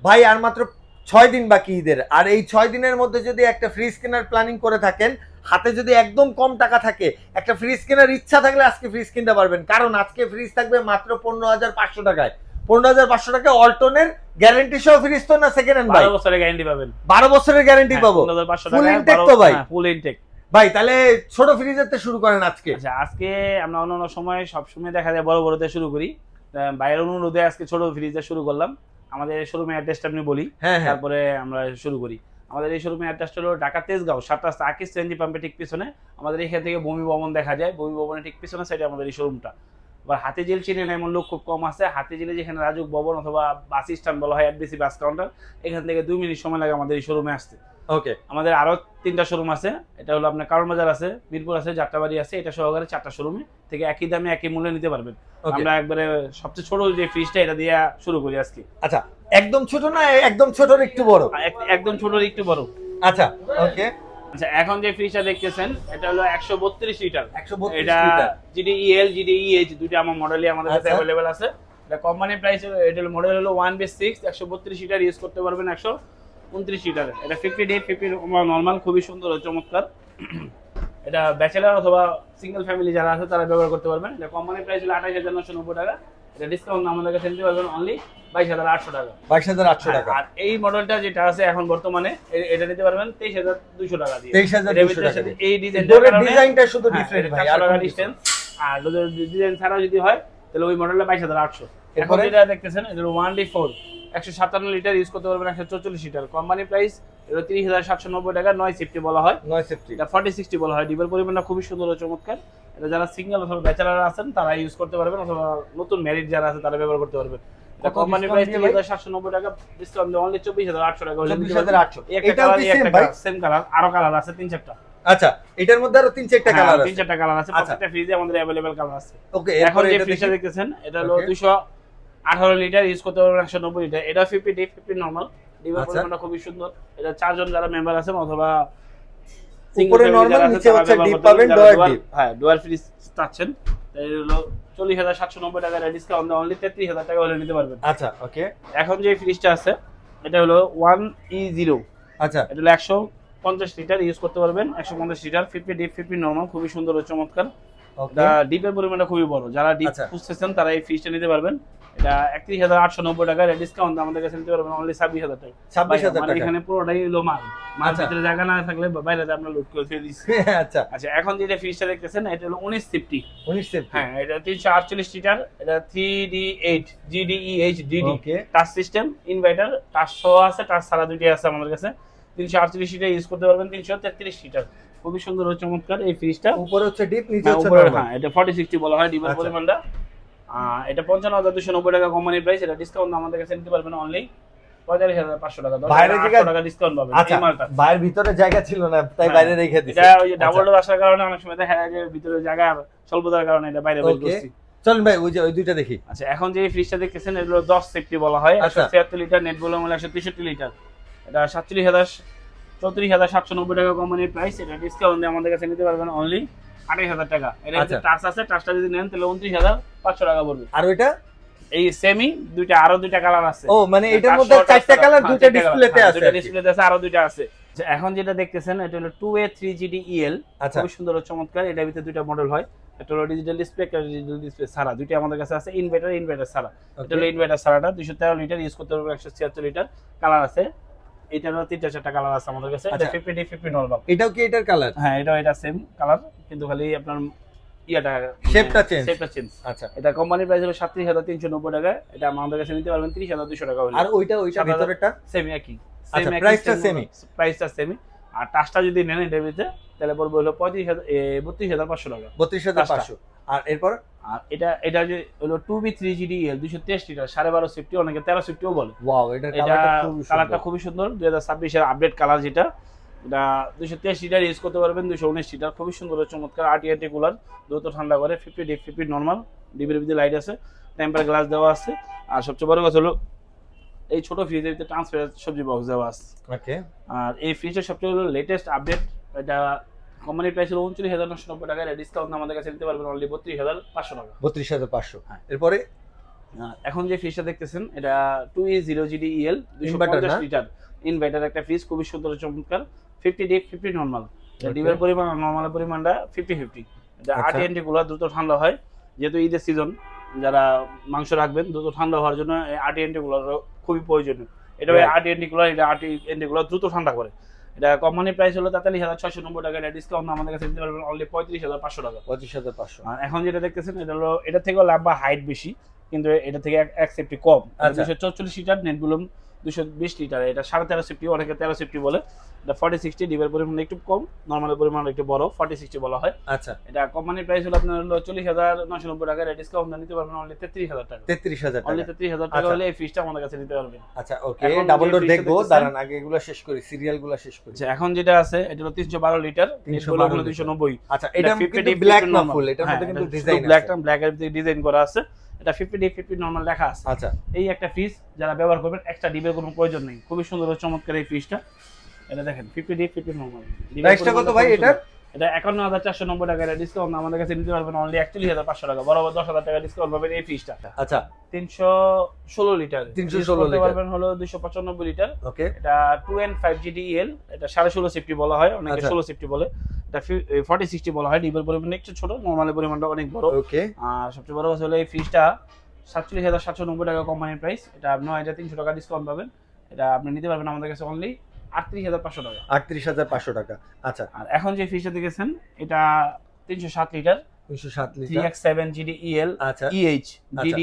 ভাই আর মাত্র 6 দিন বাকি ঈদের, আর এই 6 দিনের মধ্যে যদি একটা ফ্রিজ কেনার প্ল্যানিং করে থাকেন, হাতে যদি একদম কম টাকা থাকে, একটা ফ্রিজ কেনার ইচ্ছা থাকলে আজকে ফ্রিজ কিনতে পারবেন, কারণ আজকে ফ্রিজ থাকবে মাত্র 15,500 টাকায়। 15,500 টাকায় অল্টনের গ্যারান্টি সহ ফ্রিজ তো না সেকেন্ড হ্যান্ড ভাই, 12 বছরের গ্যারান্টি পাবেন। 12 বছরের গ্যারান্টি পাবো, 15,500 ফুল টাকা ইনটেক তো ভাই? ফুল ইনটেক ভাই তাহলে ছোট ফ্রিজের তে শুরু করেন আজকে। আচ্ছা, আজকে আমরা অন্যান্য সময় সবসময় দেখা যায় বড় বড়তে শুরু করি, বাইরের অনুরোধে আজকে ছোট ফ্রিজে শুরু করলাম। আমাদের শোরুমের অ্যাড্রেসটা আপনি বলি, তারপরে আমরা শুরু করি। আমাদের এই শোরুমের অ্যাড্রেসটা হলো ঢাকা তেজগাঁও 7 রাস্তা আকিস সিএনজি পাম্পের ঠিক পিছনে। আমাদের এখান থেকে ভূমি ভবন দেখা যায়, ভূমি ভবনের ঠিক পিছনে সাইডে আমাদের এই শোরুমটা। আবার হাতিঝিল চিনেন এমন লোক খুব কম আছে। হাতিঝিলে যেখানে রাজুক ভবন অথবা বাস স্ট্যান্ড বলা হয়, এফডিসি বাস কাউন্টার, এখান থেকে 2 মিনিট সময় লাগে আমাদের এই শোরুমে আসতে। ওকে, আমাদের আরো 3টা শোরুম আছে। এটা হলো আপনার কারণ বাজার আছে, মিরপুর আছে, যাত্রাবাড়ি আছে। এটা সহকারে 4টা শোরুমে থেকে একই দামে একই মূল্যে নিতে পারবেন। আমরা একবারে সবচেয়ে ছোট যে ফ্রিজটা এটা দিয়ে শুরু করি আজকে। আচ্ছা, একদম ছোট না একদম ছোটর একটু বড়? একদম ছোটর একটু বড়। আচ্ছা ওকে। আচ্ছা, এখন যে ফ্রিজটা দেখতেছেন এটা হলো 132 লিটার। 132 এটা লিটার GDEL GDEH দুটো আমার মডেলই আমাদের কাছে अवेलेबल আছে। এটা কোম্পানি প্রাইস, এটা মডেল হলো 1B6, 132 লিটার ইউজ করতে পারবেন 129 লিটার। এটা 50 ডে 50 নরমাল, খুবই সুন্দর চমৎকার। এটা ব্যাচেলর অথবা সিঙ্গেল ফ্যামিলি যারা আছে তারা ব্যবহার করতে পারবেন। এটা কোম্পানি প্রাইস হলো 28,990 টাকা। এটা ডিসকাউন্ট আমাদের কাছে নিতে পারবেন অনলি 22,800 টাকা। 22,800 টাকা। আর এই মডেলটা যেটা আছে এখন বর্তমানে, এটা নিতে পারবেন 23,200 টাকা দিয়ে। 23,200 টাকা। এই ডিজাইনটা শুধু ডিফারেন্ট ভাই, আর টাকা ডিসটেন্স। আর ডিজাইন ছাড়া যদি হয় তাহলে ওই মডেলটা 22,800। এখন যেটা দেখতেছেন এটা 1D4 157 লিটার ইউজ করতে পারবেন 144 লিটার। কোম্পানি প্রাইস এটা 30,790 টাকা। 9 সেফটি বলা হয়, 9 সেফটি। এটা 40-60 বলা হয়। ডিবের পরিমাণটা খুবই সুন্দর ও চমৎকার। এটা যারা সিঙ্গেল অথবা ব্যাচেলর আছেন তারা ইউজ করতে পারবেন, অথবা নতুন ম্যারিড যারা আছে তারা ব্যবহার করতে পারবেন। এটা কোম্পানি প্রাইস 30,790 টাকা, ডিসকাউন্ট দিয়ে অনলি 24,800 টাকা হলে 24,800। এটাও কি সেম ভাই? সেম কালার, আরো কালার আছে 3-4টা। আচ্ছা, এটার মধ্যে আরো 3-4টা কালার আছে। 3-4টা কালার আছে, প্রত্যেকটা ফ্রিজে আমাদের अवेलेबल কালার আছে। ওকে, এখন যে ফ্রিজটা দেখতেছেন এটা হলো 218 লিটার ইউজ করতে পারবেন 190 লিটার। এটা 50 ডে 50 নরমাল। ডিবের পরিমাণটা খুবই সুন্দর। এটা 4 জন যারা মেম্বার আছে অথবা উপরে নরমাল, নিচে হচ্ছে ডিপ পাবেন, ডুয়াল ডিপ। হ্যাঁ, ডুয়াল ফ্রিজ চাচ্ছেন এই হলো 40,790 টাকা। ডিসকাউন্ট দিয়ে অনলি 33,000 টাকা হলে নিতে পারবেন। আচ্ছা ওকে। এখন যে ফ্রিজটা আছে এটা হলো 1E0। আচ্ছা, এটা হলো 150 লিটার ইউজ করতে পারবেন, 150 লিটার, 50 ডিপ 50 নরমাল, খুবই সুন্দর ও চমৎকার। এটা ডিপের পরিমাণটা খুবই বড়, যারা ডিপ খুঁজতেছেন তারা এই ফ্রিজটা নিতে পারবেন। এটা 31,890 টাকা। ডিসকাউন্ট আমাদের কাছে নিতে পারবেন অনলি 26,000 টাকা। 26,000 টাকা। এখানে পুরোটাই হলো মাল ভিতরে জায়গা না থাকলে বাইরে আমরা লোড করে ফেলে দিচ্ছি। আচ্ছা আচ্ছা, এখন যেটা ফ্রিজটা দেখতেছেন এটা হলো 19 সেফটি। 19 সেফটি, হ্যাঁ, এটা 348 লিটার। এটা 3D8 GDEH DD touch system, inverter, touch সহ আছে, টাচ ছাড়া দুটোই আছে আমাদের কাছে। 348 লিটার ইউজ করতে পারবেন, 333 লিটার। খুবই সুন্দর ও চমৎকার এই ফ্রিজটা। উপরে হচ্ছে ডিপ, নিচে হচ্ছে উপরে, নরমাল। হ্যাঁ, এটা 40-60 বলা হয় ডিবের পরিমাণটা। এটা 55,290 টাকা কোম্পানি প্রাইস। এটা ডিসকাউন্ট আমাদের কাছে নিতে পারবেন অনলি 45,500 টাকা। বাইরে 10,800 টাকা ডিসকাউন্ট পাবেন এই মালটা। বাইরের ভিতরে জায়গা ছিল না তাই বাইরে রেখে দিয়েছি। এটা ওই যে ডাবল ডোর আসার কারণে অনেক সময় দেখা যায় যে ভিতরে জায়গা স্বল্পতার কারণে এটা বাইরে বের করছি। চলুন ভাই ওই দুইটা দেখি। আচ্ছা, এখন যে ফ্রিজটা দেখতেছেন এটা হলো 10 সেফটি বলা হয়, 176 লিটার, নেট ভলিউম হলো 163 লিটার। এটা 34,790 টাকা কোম্পানির প্রাইস। এটা ডিসকাউন্ট দিয়ে আমাদের কাছে নিতে পারবেন অনলি 28,000 টাকা। এটা টাচ আছে, টাচটা যদি নেন তাহলে 29,500 টাকা পড়বে। আর ওইটা এই সেমি দুইটা, আরো দুইটা কালার আছে। ও মানে এটার মধ্যে 4টা কালার, দুইটা ডিসপ্লেতে আছে। দুইটা ডিসপ্লেতে আছে, আরো দুইটা আছে। এখন যেটা দেখতেছেন এটা হলো 2A3GDEL, খুব সুন্দর ও চমৎকার। এটার ভিতরে দুইটা মডেল হয়, একটা হলো ডিজিটাল ডিসপ্লে, একটা ডিজিটাল ডিসপ্লে ছাড়া। দুইটা আমাদের কাছে আছে, ইনভার্টার ছাড়া। এটা হলো ইনভার্টার ছাড়াটা 213 লিটার ইউজ করতে পারবেন, 176 লিটার। কালার আছে, এটারও 3-4টা কালার আছে আমাদের কাছে। এটা 50 ডে 50 নরমাল। এটাও কি এটার কালার? হ্যাঁ, এটা সেম কালার, কিন্তু খালি আপনার শেপটা চেঞ্জ। আচ্ছা, এটা কোম্পানির প্রাইস হলো 37,390 টাকা। এটা আমাদের কাছে নিতে পারবেন 30,200 টাকা হলে। আর ওইটা ভিতরেরটা সেম একই, আচ্ছা, প্রাইসটা সেমি। আর টাচটা যদি নেন এটার ভিতরে তাহলে পড়বে হলো 32,500 টাকা। 32,500। আর এরপর আর এটা যে হলো 2B3GDEL 223 লিটার, 12.5 সেফটি, অনেকে 13 সেফটিও বলে। ওয়াও, এটা কালারটা খুবই সুন্দর। 2026 এর আপডেট কালার যেটা। এটা 223 লিটার ইউজ করতে পারবেন, 219 লিটার। খুবই সুন্দর ও চমৎকার, আরটিআরটি কুলার, দ্রুত ঠান্ডা করে। 50 ডিপ 50 নরমাল, ডিবের ভিতরে লাইট আছে, টেম্পার গ্লাস দেওয়া আছে। আর সবচেয়ে বড় কথা হলো এই ছোট ফ্রিজের ভিতরে ট্রান্সপারেন্ট সবজি বক্স দেওয়া আছে। ওকে। আর এই ফ্রিজের সবচেয়ে হলো লেটেস্ট আপডেট। এটা কোম্পানির প্রাইস হলো 39,990 টাকা। ডিসকাউন্ট আমাদের কাছে নিতে পারবেন অনলি 32,500 টাকা। 32,500। এরপরে এখন যে ফ্রিজটা দেখতেছেন এটা 2E0GDEL 250 লিটার ইনভার্টার একটা ফ্রিজ, খুবই সুন্দর চমৎকার। 50 ডিপ 50 নরমাল। ডিপের পরিমাণ আর নরমালের পরিমাণটা 50-50। এটা RTNT গুলো দ্রুত ঠান্ডা হয়, যেহেতু ঈদের সিজন, যারা মাংস রাখবেন দ্রুত ঠান্ডা হওয়ার জন্য RTNT গুলো খুবই প্রয়োজনীয়। এটা RTNT গুলো দ্রুত ঠান্ডা করে। এটা কোম্পানি প্রাইস হলো 43,690 টাকা। এটা ডিসকাউন্ট আমাদের কাছে দিতে পারবেন অনলি 35,500 টাকা। 25,500। আর এখন যেটা দেখতেছেন এটা হলো, এটা থেকেও লম্বা হাইট বেশি, কিন্তু এটা থেকে এক সেফটি কম। 244 লিটার, নেট ভলিউম 220 লিটার। এটা 13.5 সেফটি, অনেকে 13 সেফটি বলে। এটা 40-60, ডিপের পরিমাণ একটু কম, নরমালের পরিমাণ একটু বড়, 40-60 বলা হয়। আচ্ছা, এটা কোম্পানির প্রাইস হলো আপনার হলো 40,990 টাকা। এটা ডিসকাউন্ট নিতে পারবেন অনলি 33,000 টাকা। 33,000 টাকা। অনলি 33,000 টাকা হলে এই ফ্রিজটা আমাদের কাছে নিতে পারবেন। আচ্ছা, ওকে, ডাবল ডোর দেখবো, দাঁড়ান আগে এগুলো শেষ করি, সিরিয়ালগুলো শেষ করি। আচ্ছা, এখন যেটা আছে এটা হলো 312 লিটার, 290। আচ্ছা, এটা কিন্তু ব্ল্যাক না ফুল, এটার মধ্যে কিন্তু ডিজাইন আছে, ব্ল্যাক এর ডিজাইন করা আছে। এটা 50 ডিপ 50 নরমাল লেখা আছে। আচ্ছা, এই একটা ফ্রিজ যারা ব্যবহার করবেন, এক্সট্রা ডিপের কোনো প্রয়োজন নেই। খুবই সুন্দর ও চমৎকার এই ফ্রিজটা। এটা দেখেন 50 ডিপ 50 নরমাল। প্রাইসটা কত ভাই এটা? এটা 51,490 টাকা। এটা ডিসকাউন্ট আমাদের কাছে নিতে পারবেন অনলি 41,500 টাকা। বরাবর 10,000 টাকা ডিসকাউন্ট পাবেন এই ফ্রিজটা। আচ্ছা, 316 লিটার। 316 লিটার পাবেন হলো 295 লিটার। ওকে, এটা 2N5GDEL। এটা 16.5 সেফটি বলা হয়, অনেকে 16 সেফটি বলে। এটা 40-60 বলা হয়। ডিপের পরিমাণ একটু ছোট, নরমালের পরিমাণটা অনেক বড়। ওকে, আর সবচেয়ে বড় কথা হলো এই ফ্রিজটা 47,790 টাকা কোম্পানির প্রাইস। এটা 9,300 টাকা ডিসকাউন্ট পাবেন। এটা আপনি নিতে পারবেন আমাদের কাছে অনলি 38,500 টাকা। 38,500 টাকা। আচ্ছা, আর এখন যে ফ্রিজটা দেখেছেন এটা 307 লিটার, 307 লিটার, 3X7GDEL আচ্ছা, EH GD।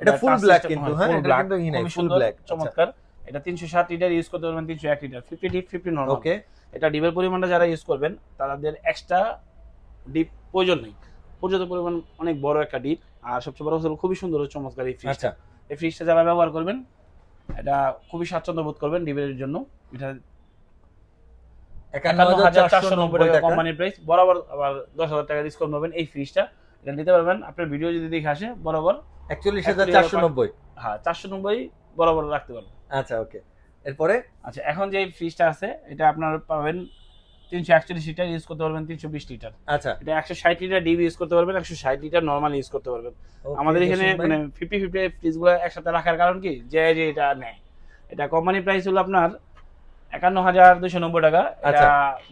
এটা ফুল ব্ল্যাক কিন্তু, হ্যাঁ, এটা কিন্তু ফুল ব্ল্যাক, চমৎকার। এটা 307 লিটার ইউজ করতে পারবেন, 301 লিটার, 50 ডিপ 50 নরমাল। ওকে, এটা ডিপের পরিমাণটা যারা ইউজ করবেন তাদের এক্সট্রা ডিপ প্রয়োজন নেই, পর্যাপ্ত পরিমাণ অনেক বড় একটা ডিপ। আর সবচেয়ে বড় হলো খুবই সুন্দর ও চমৎকার এই ফ্রিজটা। আচ্ছা, এই ফ্রিজটা যারা ব্যবহার করবেন এটা খুবই স্বাচ্ছন্দ্য বোধ করবেন ডিপের জন্য। এটা 51,490 টাকা কোম্পানির প্রাইস। বরাবর আবার 10,000 টাকা ডিসকাউন্ট পাবেন এই ফ্রিজটা। এটা নিতে পারবেন আপনার ভিডিও যদি দেখে আসে, বরাবর 41,490। হ্যাঁ, 490 বরাবর রাখতে পারবেন। আচ্ছা, ওকে, এরপরে আচ্ছা, এখন যে ফ্রিজটা আছে এটা আপনার পাবেন 341 লিটার ইউজ করতে পারবেন, 320 লিটার। আচ্ছা, এটা 160 লিটার ডিপ ইউজ করতে পারবেন, 160 লিটার নরমাল ইউজ করতে পারবেন। আমাদের এখানে মানে 50-50 ফ্রিজগুলো একসাথে রাখার কারণ কি, যে এটা নেয়। এটা কোম্পানি প্রাইস হলো আপনার 51,290 টাকা। এটা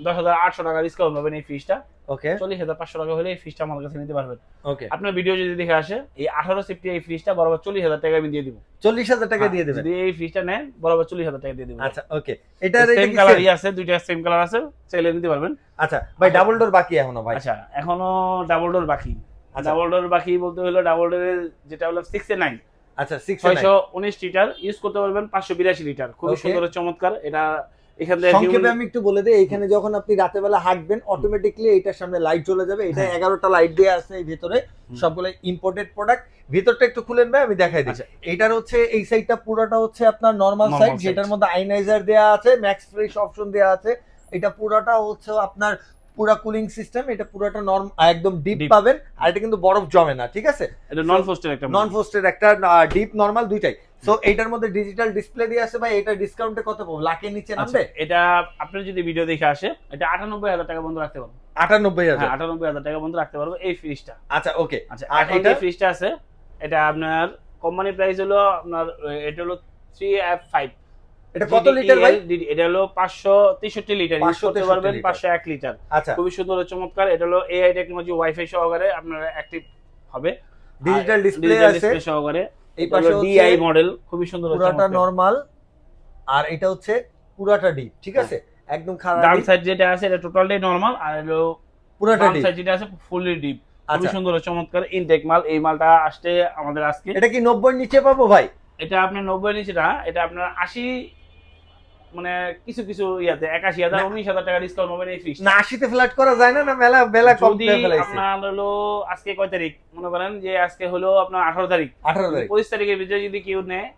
10,800 টাকা ডিসকাউন্ট পাবেন এই ফ্রিজটা। ওকে, 40,500 টাকা হলে এই ফ্রিজটা আমার কাছে নিতে পারবেন। ওকে, আপনার ভিডিও যদি দেখে আসে, এই 18 সেফটি এই ফ্রিজটা বরাবর 40,000 টাকা আমি দিয়ে দিব। 40,000 টাকা দিয়ে দেবেন যদি এই ফ্রিজটা নেন, বরাবর 40,000 টাকা দিয়ে দিব। আচ্ছা, ওকে, এটার সেম কালারই আছে, দুইটা সেম কালার আছে, চাইলে নিতে পারবেন। আচ্ছা ভাই, ডাবল ডোর বাকি এখনো ভাই? আচ্ছা, এখনো ডাবল ডোর বাকি। ডাবল ডোর বাকি বলতে হলো ডাবল ডোরের যেটা হলো 6A9। আচ্ছা, 619 লিটার ইউজ করতে পারবেন, 582 লিটার। খুব সুন্দর চমৎকার। এটা এখান থেকে সংক্ষেপে আমি একটু বলে দেই, এখানে যখন আপনি রাতে বেলা হাঁটবেন অটোমেটিক্যালি এটার সামনে লাইট জ্বলে যাবে। এটা 11টা লাইট দেয়া আছে এই ভিতরে, সবগুলো ইম্পোর্টেড প্রোডাক্ট। ভিতরটা একটু খুলেন ভাই, আমি দেখাই দিই। এটার হচ্ছে এই সাইডটা পুরোটা হচ্ছে আপনার নরমাল সাইড, যেটার মধ্যে আয়নাইজার দেয়া আছে, ম্যাক্স ফ্রেশ অপশন দেয়া আছে। এটা পুরোটা হচ্ছে আপনার পুরো কুলিং সিস্টেম। এটা পুরোটা একদম ডিপ পাবেন, আর এটা কিন্তু বরফ জমে না, ঠিক আছে? এটা নন ফ্রস্টেড একটা ডিপ নরমাল দুইটাই। সো এটার মধ্যে ডিজিটাল ডিসপ্লে দিয়ে আছে ভাই। এটা ডিসকাউন্টে কত পাবো? লাখের নিচে নামবে? এটা আপনি যদি ভিডিও দেখে আসে, এটা 98,000 টাকা বন্ধ রাখতে পারবো। 98,000? হ্যাঁ, 98,000 টাকা বন্ধ রাখতে পারবো এই ফ্রিজটা। আচ্ছা, ওকে। আচ্ছা, আর এটা ফ্রিজটা আছে, এটা আপনার কোম্পানি প্রাইস হলো আপনার, এটা হলো 3F5। এটা কত লিটার ভাই? এটা হলো 563 লিটার ইউজ করতে পারবেন, 501 লিটার। আচ্ছা, খুবই সুন্দর ও চমৎকার। এটা হলো AI টেকনোলজি, ওয়াইফাই সহকারে আপনার অ্যাক্টিভ হবে, ডিজিটাল ডিসপ্লে আছে সহকারে। এই পাশে DI মডেল, খুবই সুন্দর। পুরোটা নরমাল, আর এটা হচ্ছে পুরোটা ডিপ, ঠিক আছে? একদম খারাপ। ডান সাইড যেটা আছে এটা টোটালটাই নরমাল, আর হলো পুরোটা ডিপ। সাইড যেটা আছে ফুললি ডিপ। খুবই সুন্দর ও চমৎকার ইনটেক মাল। এই মালটা আসছে আমাদের আজকে। এটা কি 90 নিচে পাবো ভাই? এটা আপনার 90 নিচে না, এটা আপনার 80, মানে কিছু কিছু ইয়াতে 81,000 19,000 টাকা ডিসকাউন্ট পাবেন এই ফিক্স। না 80 তে ফ্ল্যাট করা যায় না? না মেলা বেলা কম যদি ফেলাইছে। আপনার হলো আজকে কয় তারিখ, মনে করেন যে আজকে হলো আপনার 18 তারিখ। 25 তারিখের ভিতরে যদি কেউ নেয়,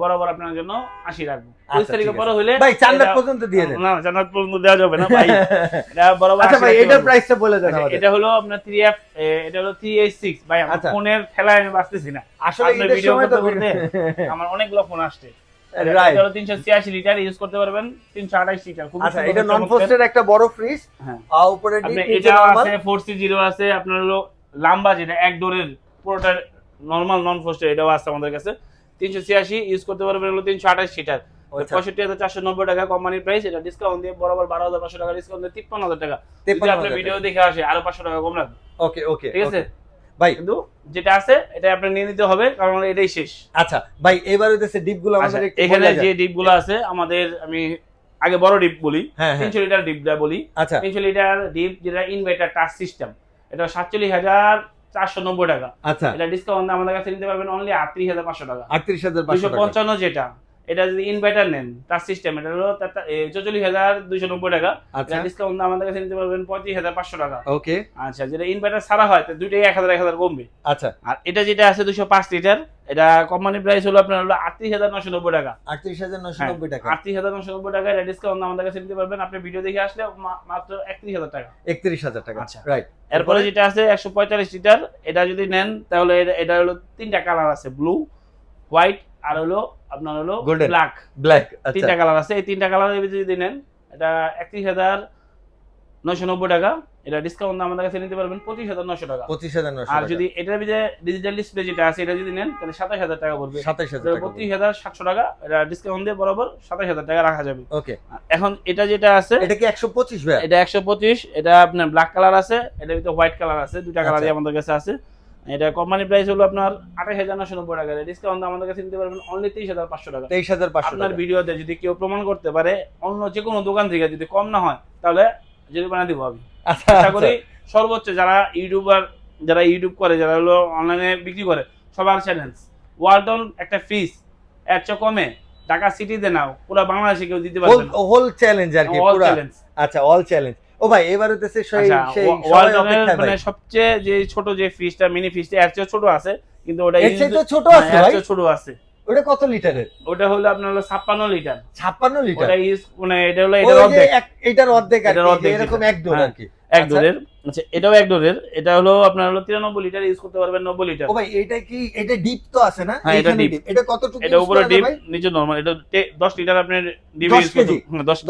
বরাবর আপনার জন্য 80 রাখবো। 25 তারিখের পরে হলে ভাই জান্নাত পর্যন্ত দিয়ে দেন। না, জান্নাত পর্যন্ত দেওয়া যাবে না ভাই। এটা বরাবর। আচ্ছা ভাই, এটার প্রাইসটা বলে দেন আমাদের। এটা হলো আপনার 3F, এটা হলো 3H6 ভাই। আমার ফোনের খেলায় আমি বাঁচতেছি না আসলে। ভিডিও করতে আমার অনেকগুলো ফোন আসছে। এটা হলো 386 লিটার ইউজ করতে পারবেন, 328 লিটার। খুব আচ্ছা, এটা নন ফ্রস্টেড একটা বড় ফ্রিজ। হ্যাঁ, উপরে ডিপ, এটা আছে 4C0 আছে আপনার হলো লম্বা, যেটা এক ডোরের পুরোটা নরমাল নন ফ্রস্টেড এটাও আছে আমাদের কাছে 386 ইউজ করতে পারবেন হলো 328 সিটার 65,490 টাকা কোম্পানির প্রাইস, এটা ডিসকাউন্ট দিয়ে বরাবর 12,500 টাকা ডিসকাউন্ট দিয়ে 53,000 টাকা। যদি আপনি ভিডিও দেখে আসে আরো 500 টাকা কম রাখবে। ওকে ওকে ঠিক আছে ভাই, কিন্তু যেটা আছে এটা আপনি নিয়ে নিতে হবে কারণ এটাই শেষ। আচ্ছা ভাই, এবার হইতেছে ডিপগুলো আমাদের একটু এখানে যে ডিপগুলো আছে আমাদের, আমি আগে বড় ডিপ বলি, হ্যাঁ 300 লিটার ডিপটা বলি। আচ্ছা 300 লিটার ডিপ যেটা ইনভার্টার টাচ সিস্টেম, এটা 47,490 টাকা। আচ্ছা, এটা ডিসকাউন্ট আমাদের কাছে নিতে পারবেন অনলি 38,500 টাকা। 38,500 টাকা। 255 যেটা, এটা যদি ইনভার্টার নেন টাচ সিস্টেম, এটা হলো 44,290 টাকা। আচ্ছা, এটা ডিসকাউন্ট আমাদের কাছে নিতে পারবেন 35,500 টাকা। ওকে আচ্ছা, যেটা ইনভার্টার ছাড়া হয় তো দুইটাই 1,000 কমবে। আচ্ছা, আর এটা যেটা আছে 205 লিটার, এটা কোম্পানি প্রাইস হলো আপনার হলো 38,990 টাকা। 38,990 টাকা। 38,990 টাকা, এটা ডিসকাউন্ট আমাদের কাছে নিতে পারবেন আপনি ভিডিও দেখে আসলে মাত্র 31,000 টাকা। 31,000 টাকা, আচ্ছা, রাইট। এরপরে যেটা আছে 145 লিটার, এটা যদি নেন তাহলে এটা হলো তিনটা কালার আছে, ব্লু, হোয়াইট আর হলো আপনার হলো Golden, ব্ল্যাক। ব্ল্যাক, আচ্ছা তিনটা কালার আছে, এই তিনটা কালারের ভিতরে যদি নেন এটা 31,990 টাকা। এটা ডিসকাউন্ট আমাদের কাছে নিতে পারবেন 25,900 টাকা। 25,900 আর টাকা। যদি এটার ভিতরে ডিজিটাল ডিসপ্লে যেটা আছে এটা যদি নেন তাহলে 27,000 টাকা পড়বে। 27,000 টাকা। 32,700 টাকা, এটা ডিসকাউন্ট দিয়ে বরাবর 27,000 টাকা রাখা যাবে। ওকে, এখন এটা যেটা আছে এটা কি 125 ভাই? এটা 125, এটা আপনার ব্ল্যাক কালার আছে, এটার ভিতরে হোয়াইট কালার আছে, দুইটা কালারই আমাদের কাছে আছে। এটা কোম্পানি প্রাইস হলো আপনার 28,990 টাকা। ডিসকাউন্ট আমাদের কাছে নিতে পারবেন অনলি 23,500 টাকা। 23,500 আপনার টাকা। ভিডিওতে যদি কেউ প্রমাণ করতে পারে অন্য যে কোনো দোকান থেকে যদি কম না হয় তাহলে জরিমানা দিব আমি। আচ্ছা, আশা করি সর্বোচ্চ যারা ইউটিউবার, যারা ইউটিউব করে, যারা হলো অনলাইনে বিক্রি করে, সবার চ্যালেঞ্জ ওয়ালটন একটা ফ্রিজ এর চেয়ে কমে ঢাকা সিটিতে নাও পুরো বাংলাদেশে কেউ দিতে পারবে না। হোল চ্যালেঞ্জ আর কি, All পুরো challenge। আচ্ছা, অল চ্যালেঞ্জ। ও ভাই, এবার হইতেছে সেই আচ্ছা, সেই সবাই ওয়ালটনের অপেক্ষায় মানে ভাই। সবচেয়ে যে ছোট যে ফ্রিজটা, মিনি ফ্রিজটা এর চেয়ে ছোট আছে, কিন্তু ওটা এর চাইতে ছোট আছে এর ভাই? চেয়ে ছোট আছে। ওটা কত লিটারের? ওটা হলো আপনার হলো 56 লিটার। 56 লিটার? ওটা ইউজ মানে এটা হলো ওই এটার যে অর্ধেক। এটার অর্ধেক আর এটার কি, অর্ধেক এরকম যেটা। এক ডোর হ্যাঁ, আর কি। এক ডোরের। আচ্ছা, এটাও এক ডোরের। এটা হলো আপনার হলো 93 লিটার, ইউজ করতে পারবেন 90 লিটার। ও ভাই, এটা কি, এটা ডিপ তো আছে না? হ্যাঁ, এটা এইখানে ডিপ। ডিপ। এটা কতটুকু এটা use উপরে করা যায় ডিপ, ভাই? নিচে নরমাল। এটা 10 লিটার আপনি ডিপ 10 ইউজ করতে, কেজি?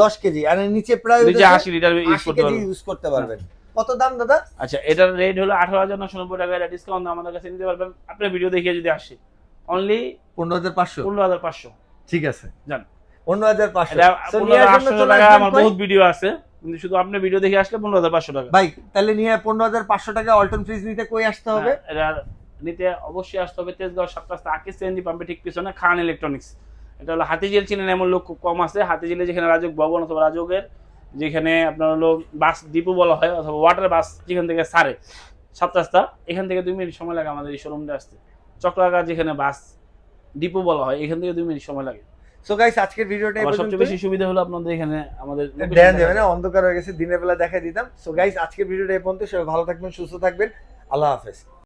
10 কেজি। আর নিচে প্রায় নিচে হইতেছে 80 লিটার ইউজ 80 করতে কেজি পারবেন। ইউজ করতে পারবেন। কত দাম দাদা? আচ্ছা, এটার রেট হলো 18,990 টাকা। এটা ডিসকাউন্ট আমাদের কাছে নিতে পারবেন আপনি ভিডিও দেখিয়ে যদি আসে অনলি 15,500। 15,500। ঠিক আছে, জান 15,500। এটা So, নেওয়ার জন্য 15,800 চলে টাকা আসবেন আমার কই? বহুত ভিডিও আছে, কিন্তু শুধু আপনি ভিডিও দেখে আসলে 15,500 টাকা। ভাই, তাহলে নিয়ে 15,500 টাকা অল্টন ফ্রিজ নিতে কই আসতে হবে? এটা নিতে অবশ্যই আসতে হবে তেজগাঁও 7 রাস্তা আকিস সিএনজি পাম্পে ঠিক পিছনে খান ইলেকট্রনিক্স। এটা হলো হাতিঝিল, চিনেন এমন লোক খুব কম আছে। হাতিঝিলে যেখানে রাজক ভবন অথবা রাজকের যেখানে আপনার হলো বাস ডিপো বলা হয় অথবা ওয়াটার বাস যেখান থেকে ছাড়ে 7 রাস্তা, এখান থেকে 2 মিনিট সময় লাগে আমাদের এই শোরুমটা আসতে। চক্রাকার যেখানে বাস ডিপো বলা হয় এখান থেকে 2 মিনিট সময় লাগে। সো গাইস, আজকের ভিডিওটা এই আবার পর্যন্ত। সবচেয়ে বেশি সুবিধা হলো আপনাদের এখানে আমাদের দেন যাবে না, অন্ধকার হয়ে গেছে, দিনের বেলা দেখাই দিতাম। সো গাইস, আজকের ভিডিওটা এই পর্যন্ত। সবাই ভালো থাকবেন, সুস্থ থাকবেন। আল্লাহ হাফেজ।